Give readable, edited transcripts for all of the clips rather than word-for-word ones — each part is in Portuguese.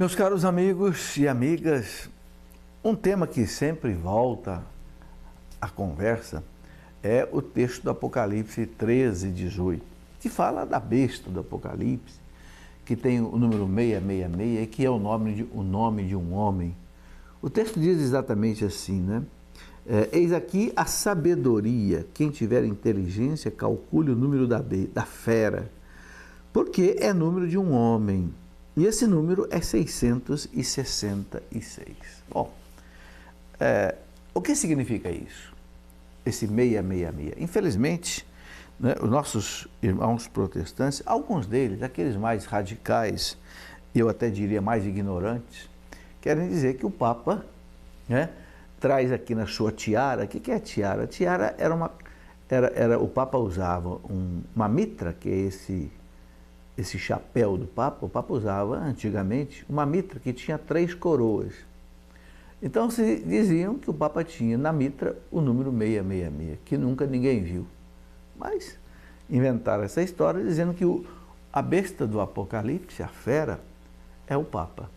Meus caros amigos e amigas, um tema que sempre volta à conversa é o texto do Apocalipse 13:18, que fala da besta do Apocalipse, que tem o número 666 e que é o nome de um homem. O texto diz exatamente assim, né? Eis aqui a sabedoria, quem tiver inteligência calcule o número da fera, porque é número de um homem. E esse número é 666. Bom, o que significa isso? Esse 666. Infelizmente, né, os nossos irmãos protestantes, alguns deles, aqueles mais radicais, eu até diria mais ignorantes, querem dizer que o Papa, né, traz aqui na sua tiara. O que é a tiara? A tiara o Papa usava uma mitra, que é esse chapéu do Papa. O Papa usava antigamente uma mitra que tinha 3 coroas. Então se diziam que o Papa tinha na mitra o número 666, que nunca ninguém viu. Mas inventaram essa história dizendo que a besta do Apocalipse, a fera, é o Papa.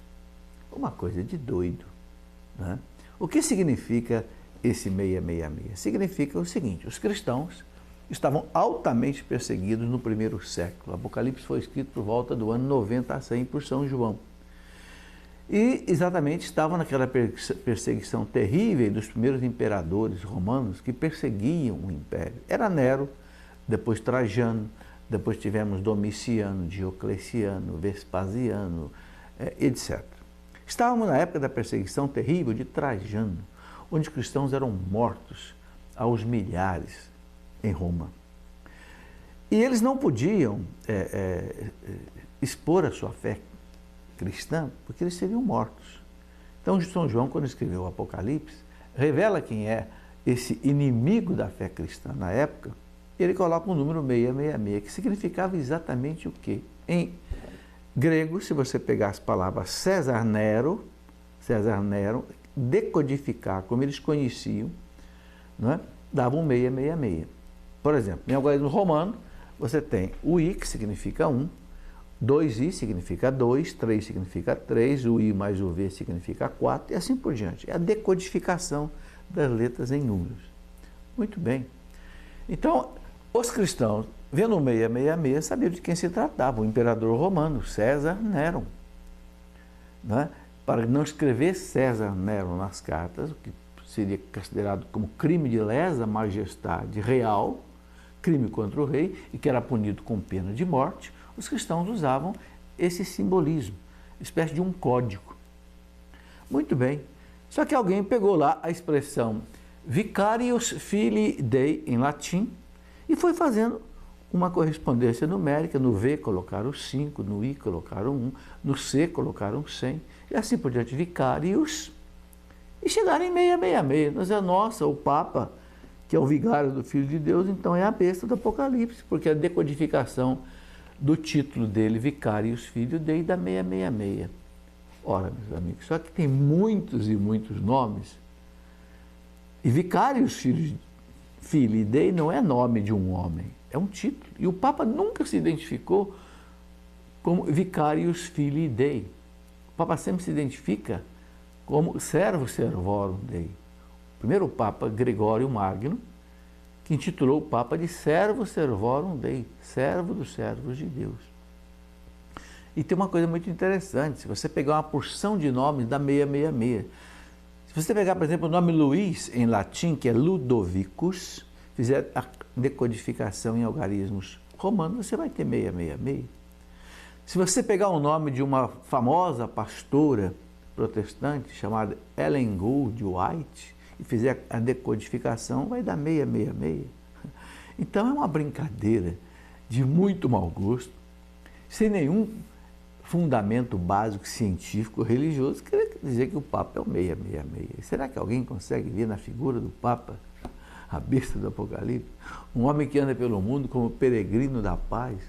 Uma coisa de doido, né? O que significa esse 666? Significa o seguinte: os cristãos estavam altamente perseguidos no primeiro século. O Apocalipse foi escrito por volta do ano 90 a 100 por São João. E exatamente estavam naquela perseguição terrível dos primeiros imperadores romanos que perseguiam o império. Era Nero, depois Trajano, depois tivemos Domiciano, Diocleciano, Vespasiano, etc. Estávamos na época da perseguição terrível de Trajano, onde os cristãos eram mortos aos milhares em Roma. E eles não podiam expor a sua fé cristã, porque eles seriam mortos. Então, São João, quando escreveu o Apocalipse, revela quem é esse inimigo da fé cristã na época. Ele coloca o número 666, que significava exatamente o quê? Em grego, se você pegar as palavras César Nero, decodificar como eles conheciam, não é? Dava um 666. Por exemplo, em algarismo romano, você tem o I, que significa 1, 2I significa 2, 3 significa 3, o I mais o V significa 4, e assim por diante. É a decodificação das letras em números. Muito bem. Então, os cristãos, vendo o 666, sabiam de quem se tratava, o imperador romano, César Nero. Né? Para não escrever César Nero nas cartas, o que seria considerado como crime de lesa majestade real, crime contra o rei, e que era punido com pena de morte, os cristãos usavam esse simbolismo, espécie de um código. Muito bem. Só que alguém pegou lá a expressão Vicarius Filii Dei em latim e foi fazendo uma correspondência numérica. No V colocaram 5, no I colocaram 1, no C colocaram 100, e assim por diante, Vicarius, e chegaram em 666. Nós nossa, o Papa, que é o vigário do Filho de Deus, então é a besta do Apocalipse, porque a decodificação do título dele, Vicarius Filii Dei, dá 666. Ora, meus amigos, só que tem muitos e muitos nomes, e Vicarius Filii Dei não é nome de um homem, é um título. E o Papa nunca se identificou como Vicarius Filii Dei. O Papa sempre se identifica como Servo Servorum Dei. O primeiro Papa, Gregório Magno, que intitulou o Papa de Servo Servorum Dei, servo dos servos de Deus. E tem uma coisa muito interessante: se você pegar uma porção de nomes, dá 666. Se você pegar, por exemplo, o nome Luís em latim, que é Ludovicus, fizer a decodificação em algarismos romanos, você vai ter 666. Se você pegar o nome de uma famosa pastora protestante chamada Ellen Gould White e fizer a decodificação, vai dar 666. Então é uma brincadeira de muito mau gosto, sem nenhum fundamento básico científico religioso, quer dizer que o Papa é o 666. Será que alguém consegue ver na figura do Papa a besta do Apocalipse? Um homem que anda pelo mundo como peregrino da paz,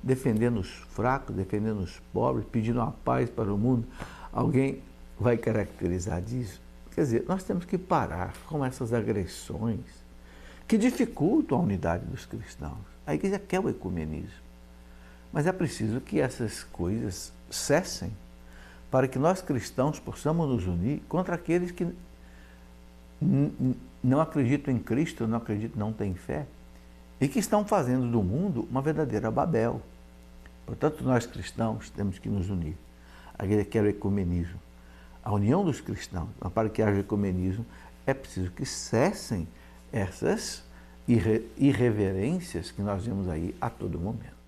defendendo os fracos, defendendo os pobres, pedindo a paz para o mundo. Alguém vai caracterizar disso? Quer dizer, nós temos que parar com essas agressões que dificultam a unidade dos cristãos. A igreja quer o ecumenismo, mas é preciso que essas coisas cessem para que nós cristãos possamos nos unir contra aqueles que não acreditam em Cristo, não têm fé, e que estão fazendo do mundo uma verdadeira Babel. Portanto, nós cristãos temos que nos unir. Aquele que era o ecumenismo, a união dos cristãos, mas para que haja ecumenismo, é preciso que cessem essas irreverências que nós vemos aí a todo momento.